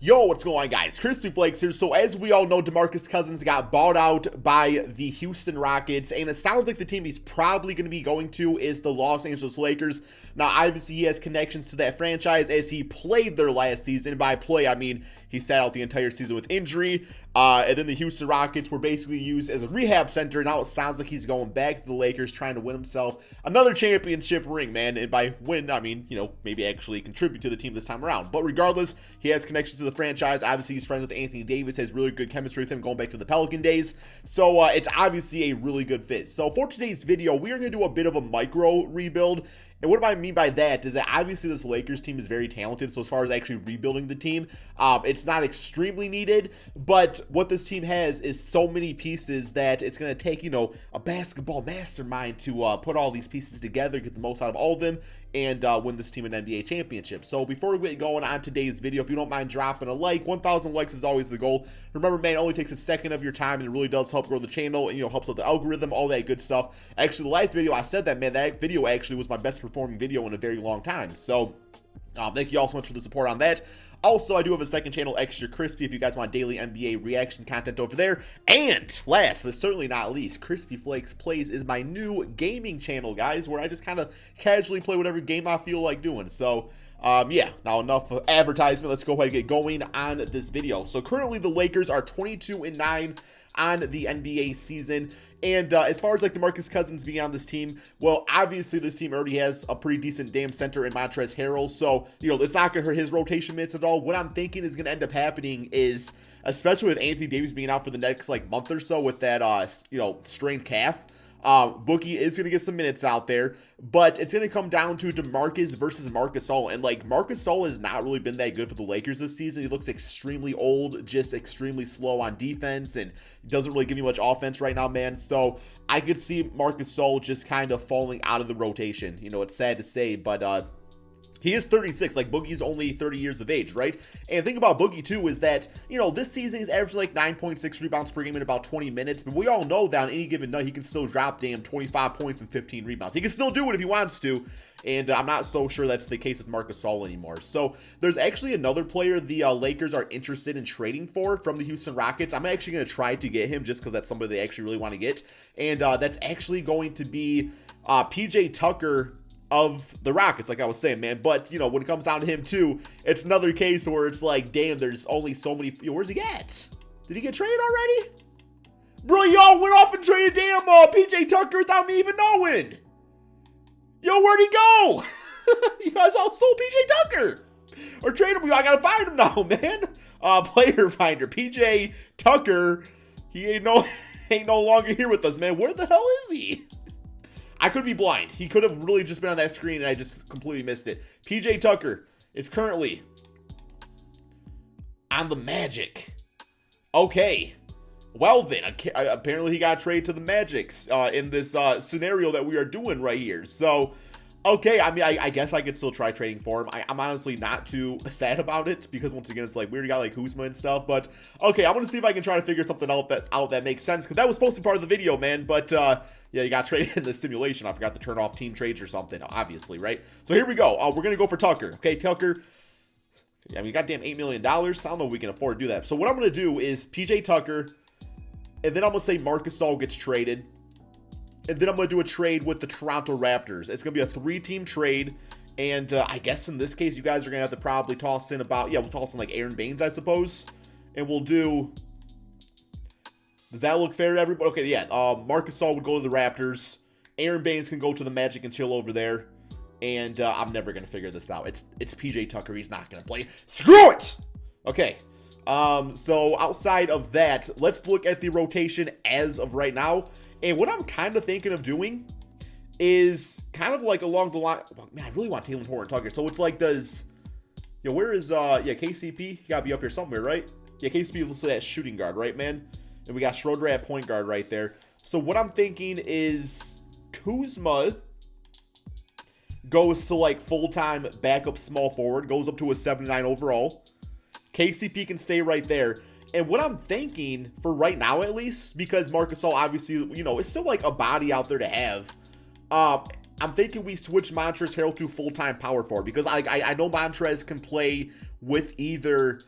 Yo, what's going on, guys? Crispy Flakes here. So as we all know, DeMarcus Cousins got bought out by the Houston Rockets, and it sounds like the team he's probably going to be going to is the Los Angeles Lakers. Now, obviously, he has connections to that franchise as he played there last season. By play, I mean he sat out the entire season with injury, and then the Houston Rockets were basically used as a rehab center. Now it sounds like he's going back to the Lakers, trying to win himself another championship ring, man. And by win, I mean, maybe actually contribute to the team this time around. But regardless, he has connections to the franchise. Obviously, he's friends with Anthony Davis, has really good chemistry with him going back to the Pelican days. So it's obviously a really good fit. So for today's video, we are going to do a bit of a micro rebuild. And what do I mean by that is that obviously this Lakers team is very talented. So as far as actually rebuilding the team, it's not extremely needed. But what this team has is so many pieces that it's going to take, a basketball mastermind to put all these pieces together, get the most out of all of them, and win this team an NBA championship. So before we get going on today's video, if you don't mind dropping a like, 1,000 likes is always the goal. Remember, man, it only takes a second of your time, and it really does help grow the channel, and helps out the algorithm, all that good stuff. Actually, the last video I said that, man, that video actually was my best performing video in a very long time. So thank you all so much for the support on that. Also, I do have a second channel, Extra Crispy, if you guys want daily NBA reaction content over there. And last but certainly not least, Crispy Flakes Plays is my new gaming channel, guys, where I just kind of casually play whatever game I feel like doing. So yeah, now enough of advertisement. Let's go ahead and get going on this video. So currently the Lakers are 22-9 on the NBA season. And as far as like DeMarcus Cousins being on this team, well, obviously this team already has a pretty decent damn center in Montrezl Harrell. So, it's not going to hurt his rotation minutes at all. What I'm thinking is going to end up happening is, especially with Anthony Davis being out for the next month or so with that, strained calf, Boogie is going to get some minutes out there, but it's going to come down to DeMarcus versus Marcus Gasol. And Marcus Gasol has not really been that good for the Lakers this season. He looks extremely old, just extremely slow on defense, and doesn't really give you much offense right now, man. So I could see Marcus Gasol just kind of falling out of the rotation. It's sad to say, but he is 36, Boogie's only 30 years of age, right? And the thing about Boogie, too, is that, this season he's averaging 9.6 rebounds per game in about 20 minutes. But we all know that on any given night, he can still drop, 25 points and 15 rebounds. He can still do it if he wants to. And I'm not so sure that's the case with Marcus Gasol anymore. So there's actually another player the Lakers are interested in trading for from the Houston Rockets. I'm actually going to try to get him just because that's somebody they actually really want to get. And that's actually going to be PJ Tucker of the Rockets, like I was saying, man. But, when it comes down to him, too, it's another case where it's damn, there's only so many. Where's he at? Did he get traded already? Bro, y'all went off and traded damn PJ Tucker without me even knowing. Yo, where'd he go? You guys all stole PJ Tucker. Or traded him. I gotta find him now, man. Player finder. PJ Tucker, he ain't no longer here with us, man. Where the hell is he? I could be blind. He could have really just been on that screen and I just completely missed it. PJ Tucker is currently on the Magic. Okay. Well then, apparently he got traded to the Magics in this scenario that we are doing right here. So, okay, I mean, I guess I could still try trading for him. I'm honestly not too sad about it because once again, it's we already got Kuzma and stuff. But okay, I'm gonna see if I can try to figure something out that makes sense because that was supposed to be part of the video, man. But yeah, you got traded in the simulation. I forgot to turn off team trades or something, obviously, right? So here we go. We're gonna go for Tucker. Okay, Tucker. Yeah, I mean, goddamn $8 million. I don't know if we can afford to do that. So what I'm gonna do is PJ Tucker, and then I'm gonna say Marcus Gasol gets traded. And then I'm going to do a trade with the Toronto Raptors. It's going to be a 3-team trade. And I guess in this case, you guys are going to have to probably toss in we'll toss in Aaron Baines, I suppose. And we'll do... Does that look fair to everybody? Okay, yeah. Marcus Gasol would go to the Raptors. Aaron Baines can go to the Magic and chill over there. And I'm never going to figure this out. It's PJ Tucker. He's not going to play. Screw it! Okay. So outside of that, let's look at the rotation as of right now. And what I'm kind of thinking of doing is kind of along the line. Man, I really want Taylor Horton Tucker. So it's where is KCP? He gotta be up here somewhere, right? Yeah, KCP is listed as shooting guard, right, man? And we got Schroeder at point guard right there. So what I'm thinking is Kuzma goes to full-time backup small forward, goes up to a 79 overall. KCP can stay right there. And what I'm thinking, for right now at least, because Marcus Gasol obviously, is still a body out there to have, I'm thinking we switch Montrezl Harrell to full-time power forward. Because I know Montrezl can play with either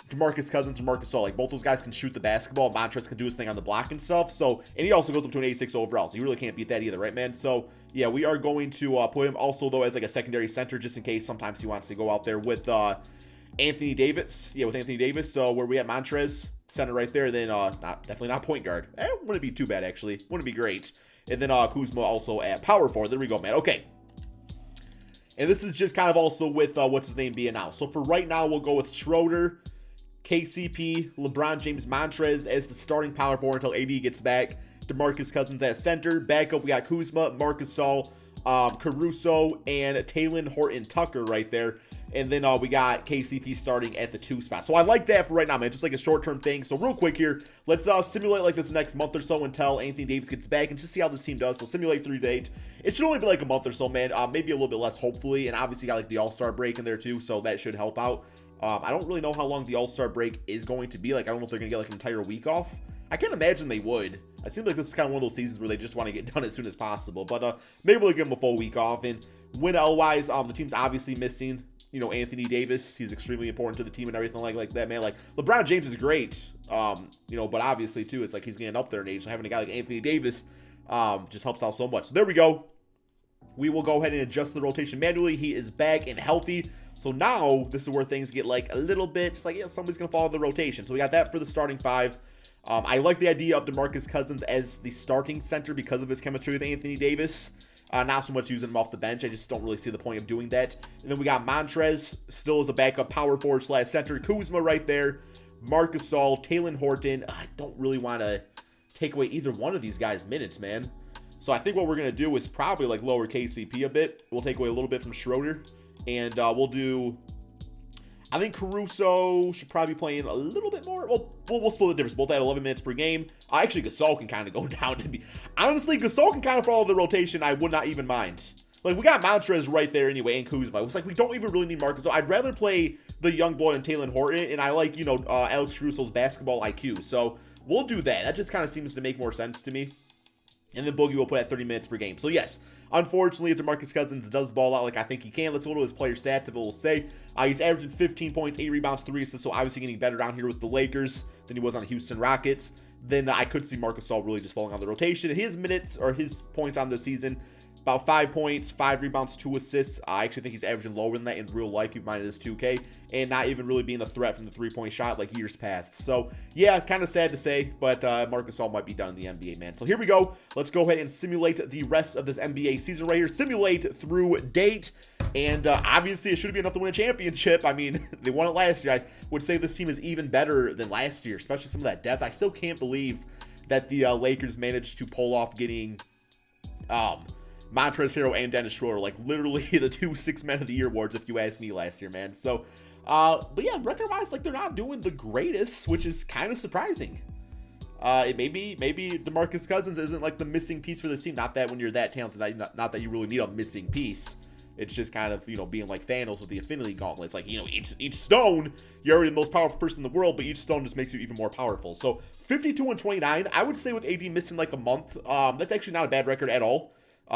DeMarcus Cousins and Marcus Gasol. Like, both those guys can shoot the basketball. Montrezl can do his thing on the block and stuff. So, and he also goes up to an 86 overall. So, you really can't beat that either, right, man? So, yeah, we are going to put him also, though, as like a secondary center, just in case sometimes he wants to go out there with Anthony Davis. Yeah, with Anthony Davis. So, where we at Montrezl, center right there. Then, definitely not point guard. Wouldn't be too bad, actually. Wouldn't be great. And then Kuzma also at power forward. There we go, man. Okay. And this is just kind of also with what's his name being announced. So, for right now, we'll go with Schroeder, KCP, LeBron James, Montrezl as the starting power forward until AD gets back. DeMarcus Cousins at center. Backup, we got Kuzma, Marcus Gasol, Caruso, and Talen Horton-Tucker right there. And then we got KCP starting at the 2 spot. So I like that for right now, man. Just like a short-term thing. So real quick here, let's simulate like this next month or so until Anthony Davis gets back and just see how this team does. So simulate 3 to 8. It should only be like a month or so, man. Maybe a little bit less, hopefully. And obviously got like the All-Star break in there too, so that should help out. I don't really know how long the All-Star break is going to be. Like, I don't know if they're going to get like an entire week off. I can't imagine they would. It seems like this is kind of one of those seasons where they just want to get done as soon as possible. But maybe we'll give them a full week off. And win-L-wise, the team's obviously missing, you know, Anthony Davis. He's extremely important to the team and everything like that, man. Like, LeBron James is great, you know, but obviously, too, it's like he's getting up there in age. So having a guy like Anthony Davis just helps out so much. So there we go. We will go ahead and adjust the rotation manually. He is back and healthy. So now, this is where things get like a little bit, just like, yeah, somebody's going to follow the rotation. So we got that for the starting 5. I like the idea of DeMarcus Cousins as the starting center because of his chemistry with Anthony Davis. Not so much using him off the bench. I just don't really see the point of doing that. And then we got Montrezl, still as a backup power forward / center. Kuzma right there. Marcus Gasol, Talen Horton. I don't really want to take away either one of these guys' minutes, man. So I think what we're going to do is probably like lower KCP a bit. We'll take away a little bit from Schroeder. And we'll do... I think Caruso should probably be playing a little bit more. Well, we'll split the difference. Both at 11 minutes per game. Actually, Gasol can kind of go down to be... Honestly, Gasol can kind of follow the rotation. I would not even mind. Like, we got Montrezl right there anyway, and Kuzma. It's like, we don't even really need Marcus. So I'd rather play the young boy and Talen Horton, and I like, you know, Alex Caruso's basketball IQ. So we'll do that. That just kind of seems to make more sense to me. And then Boogie will put at 30 minutes per game. So, yes, unfortunately, if DeMarcus Cousins does ball out like I think he can, let's go to his player stats. If it will say he's averaging 15 points, 8 rebounds, 3 assists, so obviously getting better down here with the Lakers than he was on the Houston Rockets. Then I could see Marcus Gasol really just falling on the rotation. His minutes or his points on the season, about 5 points, 5 rebounds, 2 assists. I actually think he's averaging lower than that in real life. Keep in mind it is 2K. And not even really being a threat from the 3-point shot like years past. So, yeah, kind of sad to say. But Marcus Gasol might be done in the NBA, man. So, here we go. Let's go ahead and simulate the rest of this NBA season right here. Simulate through date. And obviously, it should be enough to win a championship. I mean, they won it last year. I would say this team is even better than last year, especially some of that depth. I still can't believe that the Lakers managed to pull off getting... Montrezl Harrell and Dennis Schroeder, like literally the 2 Six Men of the Year awards, if you ask me, last year, man. So, but yeah, record-wise, like they're not doing the greatest, which is kind of surprising. Maybe DeMarcus Cousins isn't like the missing piece for this team. Not that when you're that talented, not that you really need a missing piece. It's just kind of, you know, being like Thanos with the Infinity Gauntlet. It's like, you know, each stone, you're already the most powerful person in the world, but each stone just makes you even more powerful. So 52-29, I would say with AD missing like a month, that's actually not a bad record at all.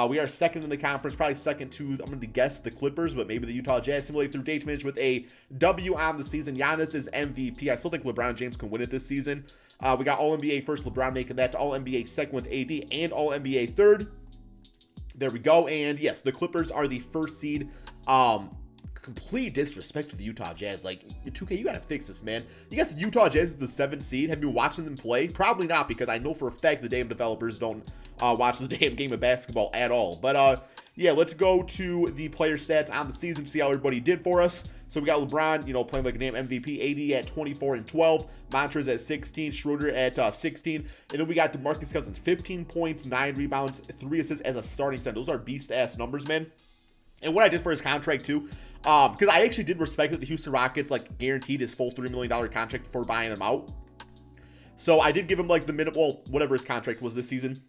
We are second in the conference, probably second to, I'm going to guess, the Clippers, but maybe the Utah Jazz. Simulate through date finish with a W on the season. Giannis is MVP. I still think LeBron James can win it this season. We got All-NBA first, LeBron making that to All-NBA second with AD, and All-NBA third. There we go. And yes, the Clippers are the first seed. Complete disrespect to the Utah Jazz. Like, 2K, you gotta fix this, man. You got the Utah Jazz as the 7th seed. Have you been watching them play? Probably not, because I know for a fact the damn developers don't watch the damn game of basketball at all. But yeah, let's go to the player stats on the season to see how everybody did for us. So we got LeBron, you know, playing like a damn MVP. AD at 24 and 12. Montrezl at 16. Schroeder at 16. And then we got DeMarcus Cousins, 15 points, 9 rebounds, 3 assists as a starting center. Those are beast-ass numbers, man. And what I did for his contract, too, because I actually did respect that the Houston Rockets, like, guaranteed his full $3 million contract before buying him out. So I did give him, like, the minimum, well, whatever his contract was this season,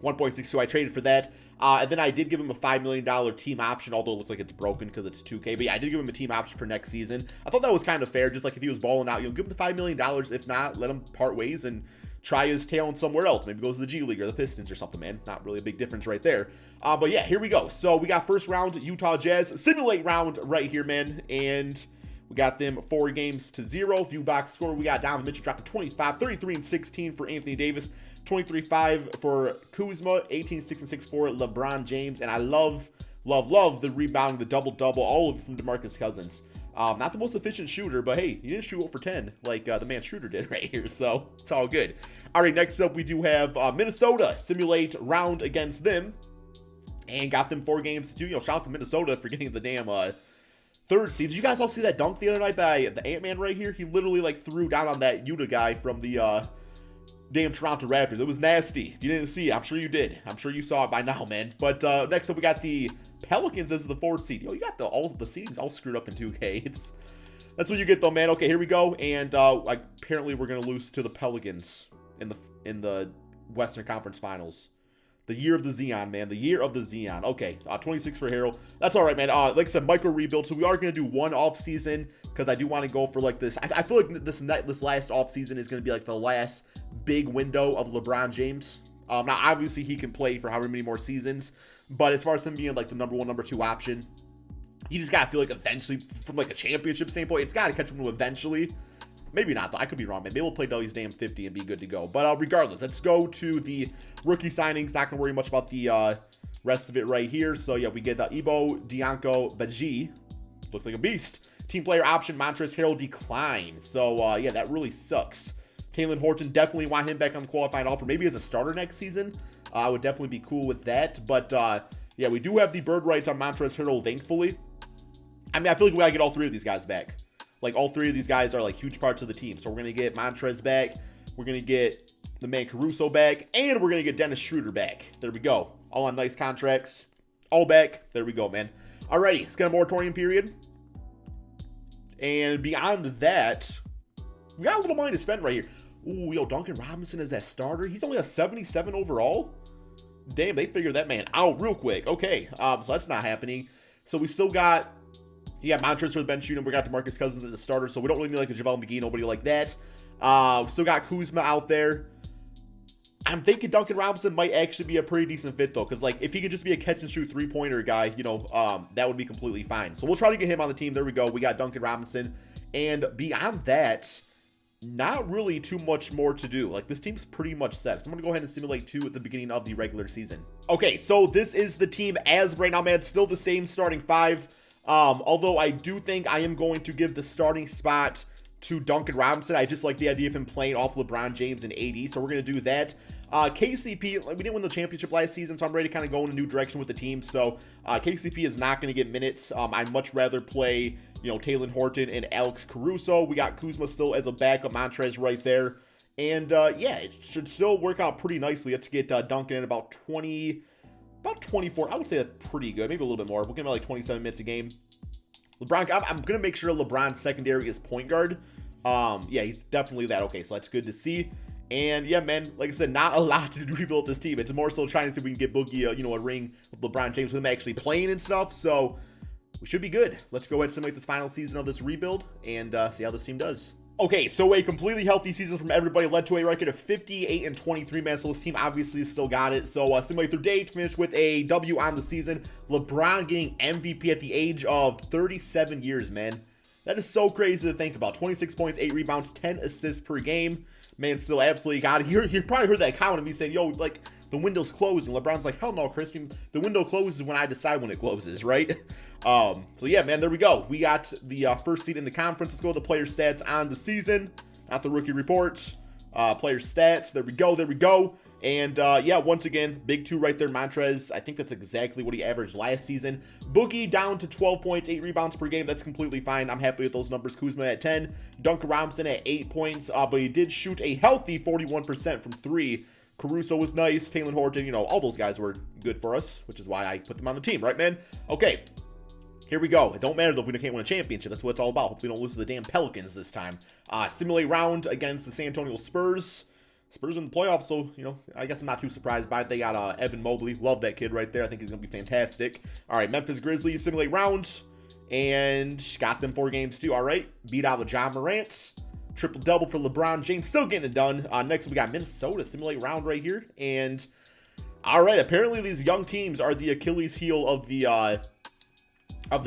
1.62. I traded for that. And then I did give him a $5 million team option, although it looks like it's broken because it's 2K. But yeah, I did give him a team option for next season. I thought that was kind of fair, just like if he was balling out, you know, give him the $5 million. If not, let him part ways and try his talent somewhere else. Maybe goes to the G League or the Pistons or something, man. Not really a big difference right there. But yeah, here we go. So we got first round Utah Jazz. Simulate round right here, man. And We got them 4-0. View box score, we got Donovan Mitchell dropping 25, 33 and 16 for Anthony Davis, 23-5 for Kuzma, 18, 6 and 6 for LeBron James. And I love the rebounding, the double-double, all of it from DeMarcus Cousins. Not the most efficient shooter, but hey, you didn't shoot 0 for 10 like the man Schroeder did right here, so it's all good. All right, next up we do have Minnesota simulate round against them, and got them 4-2. You know, shout out to Minnesota for getting the damn third seed. Did you guys all see that dunk the other night by the Ant-Man right here? He literally like threw down on that Utah guy from the damn Toronto Raptors. It was nasty. If you didn't see it, I'm sure you did. I'm sure you saw it by now, man. But next up we got the Pelicans as the 4th seed. Yo, you got all the seedings all screwed up in 2K. That's what you get though, man. Okay, here we go. And apparently we're gonna lose to the Pelicans in the Western Conference Finals. The year of the Xeon, man. The year of the Xeon. Okay, 26 for Harold. That's all right, man. Like I said, micro rebuild. So we are going to do one off season because I do want to go for like this. I feel like this last off season is going to be like the last big window of LeBron James. Now, obviously, he can play for however many more seasons. But as far as him being like the number 1, number 2 option, you just got to feel like eventually, from like a championship standpoint, it's got to catch him to eventually. Maybe not, though. I could be wrong, man. Maybe we'll play Dell's damn 50 and be good to go. But regardless, let's go to the rookie signings. Not going to worry much about the rest of it right here. So, yeah, we get Ibo Dianco-Baji. Looks like a beast. Team player option, Montrezl Harrell declined. So, yeah, that really sucks. Talen Horton, definitely want him back on the qualifying offer. Maybe as a starter next season. I would definitely be cool with that. But, yeah, we do have the bird rights on Montrezl Harrell, thankfully. I mean, I feel like we got to get all 3 of these guys back. Like, all 3 of these guys are, like, huge parts of the team. So, we're going to get Montrez back. We're going to get the man Caruso back. And we're going to get Dennis Schroeder back. There we go. All on nice contracts. All back. There we go, man. Alrighty. Let's get a moratorium period. And beyond that, we got a little money to spend right here. Ooh, yo, Duncan Robinson is that starter. He's only a 77 overall. Damn, they figured that man out real quick. Okay. So, that's not happening. So, we still got... Yeah, Montrezl for the bench unit. We got DeMarcus Cousins as a starter, so we don't really need like a JaVale McGee, nobody like that. Still got Kuzma out there. I'm thinking Duncan Robinson might actually be a pretty decent fit, though, because like if he could just be a catch-and-shoot three-pointer guy, you know, that would be completely fine. So we'll try to get him on the team. There we go. We got Duncan Robinson. And beyond that, not really too much more to do. Like, this team's pretty much set. So I'm going to go ahead and simulate 2 at the beginning of the regular season. Okay, so this is the team as of right now, man. Still the same starting 5. Although I do think I am going to give the starting spot to Duncan Robinson. I just like the idea of him playing off LeBron James and AD, so we're going to do that. KCP, we didn't win the championship last season, so I'm ready to kind of go in a new direction with the team. So KCP is not going to get minutes. I'd much rather play, you know, Talen Horton and Alex Caruso. We got Kuzma still as a backup, Montrez right there. And yeah, it should still work out pretty nicely. Let's get Duncan in about 24. I would say that's pretty good. Maybe a little bit more. We'll give him like 27 minutes a game. LeBron, I'm going to make sure LeBron's secondary is point guard. Yeah, he's definitely that. Okay, so that's good to see. And yeah, man, like I said, not a lot to rebuild this team. It's more so trying to see if we can get Boogie, you know, a ring with LeBron James with him actually playing and stuff. So we should be good. Let's go ahead and simulate this final season of this rebuild and see how this team does. Okay, so a completely healthy season from everybody led to a record of 58 and 23, man. So this team obviously still got it. So simulate through day 8, finish with a W on the season. LeBron getting MVP at the age of 37 years, man. That is so crazy to think about. 26 points, 8 rebounds, 10 assists per game. Man, still absolutely got it. You probably heard that comment of me saying, yo, like, the window's closed. And LeBron's like, hell no, Chris. The window closes when I decide when it closes, right? So yeah, man, there we go. We got the first seed in the conference. Let's go to the player stats on the season. Not the rookie report. Player stats. There we go. And yeah, once again, big 2 right there, Montrez. I think that's exactly what he averaged last season. Boogie down to 12 points, 8 rebounds per game. That's completely fine. I'm happy with those numbers. Kuzma at 10. Duncan Robinson at 8 points. But he did shoot a healthy 41% from 3. Caruso was nice. Talen Horton, you know, all those guys were good for us, which is why I put them on the team, right, man? Okay. Here we go. It don't matter though if we can't win a championship. That's what it's all about. Hopefully we don't lose to the damn Pelicans this time. Simulate round against the San Antonio Spurs. Spurs in the playoffs, so, you know, I guess I'm not too surprised by it. They got Evan Mobley. Love that kid right there. I think he's going to be fantastic. All right, Memphis Grizzlies, simulate round. And got them 4 games too. All right, beat out with John Morant. Triple-double for LeBron James. Still getting it done. Next, we got Minnesota, simulate round right here. And, all right, apparently these young teams are the Achilles heel of the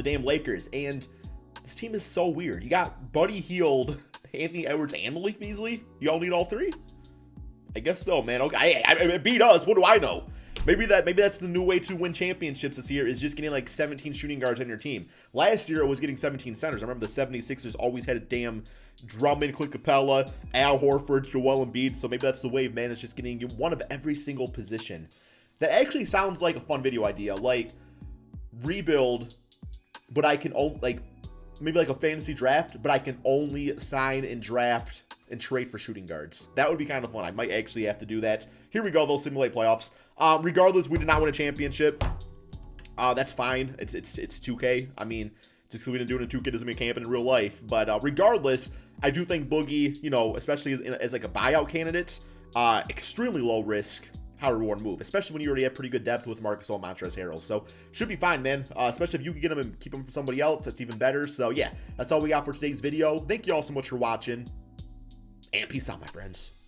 damn Lakers. And This team is so weird. You got Buddy Hield, Anthony Edwards, and Malik Beasley. You all need all three? I guess so, man. Okay, it beat us. What do I know? Maybe that's the new way to win championships this year, is just getting like 17 shooting guards on your team. Last year it was getting 17 centers. I remember the 76ers always had a damn Drummond, Clint Capella, Al Horford, Joel Embiid. So maybe that's the wave, man. It's just getting you one of every single position. That actually sounds like a fun video idea. Like rebuild, but I can only like maybe like a fantasy draft, but I can only sign and draft and trade for shooting guards. That would be kind of fun. I might actually have to do that. Here we go. They'll simulate playoffs. Regardless, we did not win a championship. That's fine. It's 2K. I mean, just because we didn't do it in 2K doesn't mean it can't happen in real life. But regardless, I do think Boogie, you know, especially as like a buyout candidate, extremely low risk, high reward move, especially when you already have pretty good depth with Marcus Gasol, Montrezl Harrell. So should be fine, man. Especially if you can get him and keep him from somebody else, that's even better. So yeah, that's all we got for today's video. Thank you all so much for watching. And peace out, my friends.